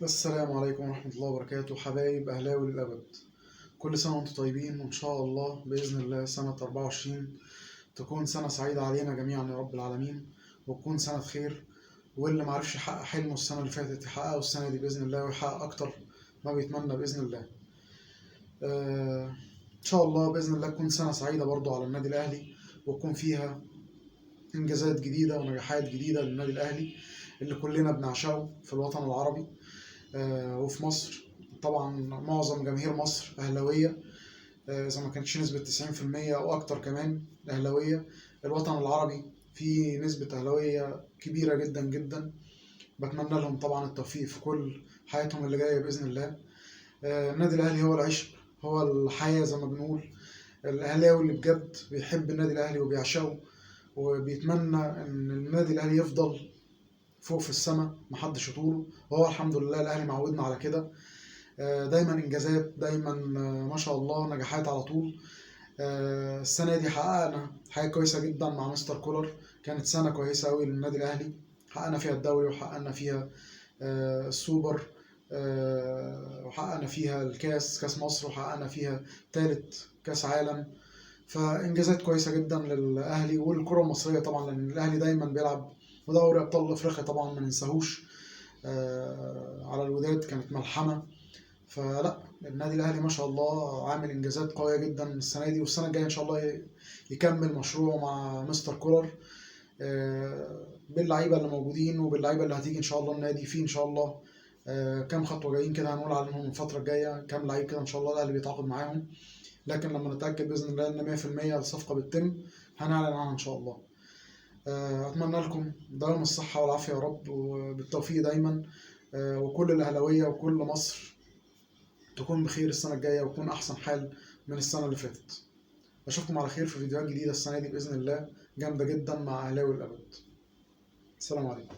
السلام عليكم ورحمة الله وبركاته، حبايب أهلاوي للأبد. كل سنة وأنتم طيبين، وإن شاء الله بإذن الله سنة 24 تكون سنة سعيدة علينا جميعا يا رب العالمين، وتكون سنة خير. واللي معرفش يحقق حلمه السنة اللي فاتت يحققه السنة دي بإذن الله، ويحقق أكتر ما بيتمنى بإذن الله. إن شاء الله بإذن الله تكون سنة سعيدة برضو على النادي الأهلي، وتكون فيها إنجازات جديدة ونجاحات جديدة للنادي الأهلي اللي كلنا بنعشقه في الوطن العربي وفي مصر. طبعا معظم جماهير مصر أهلاوية، إذا ما كانتش نسبة 90% أو أكتر كمان أهلاوية. الوطن العربي فيه نسبة أهلاوية كبيرة جدا جدا، بتمنى لهم طبعا التوفيق في كل حياتهم اللي جاية بإذن الله. النادي الأهلي هو العشق، هو الحياة زي ما بنقول. الأهلاوي اللي بجد بيحب النادي الأهلي وبيعشقه وبيتمنى إن النادي الأهلي يفضل فوق في السماء محدش يطوله، وهو الحمد لله الأهلي معودنا على كده. دايما إنجازات، دايما ما شاء الله نجاحات على طول. السنة دي حققنا حاجة كويسة جدا مع مستر كولر، كانت سنة كويسة أوي للنادي الأهلي. حققنا فيها الدوري، وحققنا فيها السوبر، وحققنا فيها كاس مصر، وحققنا فيها ثالث كاس عالم. فإنجازات كويسة جدا للأهلي والكرة المصرية طبعا، لأن الأهلي دايما بيلعب. ودوري أبطال أفريقيا طبعا ما ننساهوش، على الوداد كانت ملحمة. فلا، النادي الاهلي ما شاء الله عامل انجازات قويه جدا السنه دي، والسنه الجايه ان شاء الله يكمل مشروعه مع مستر كولر، باللعيبه اللي موجودين وباللعيبه اللي هتيجي ان شاء الله. النادي فيه ان شاء الله كام خطوه جايين كده هنقول عليهم الفتره الجايه، كام لعيب كده ان شاء الله الاهلي بيتعاقد معاهم. لكن لما نتاكد باذن الله ان 100% الصفقه بتتم هنعلن عنها ان شاء الله. اتمنى لكم دوام الصحه والعافيه يا رب، وبالتوفيق دايما. وكل الاهلاويه وكل مصر تكون بخير السنة الجاية، وتكون أحسن حال من السنة اللي فاتت. أشوفكم على خير في فيديوهات جديدة السنة دي بإذن الله، جامدة جدا مع أهلاوي الأبد. السلام عليكم.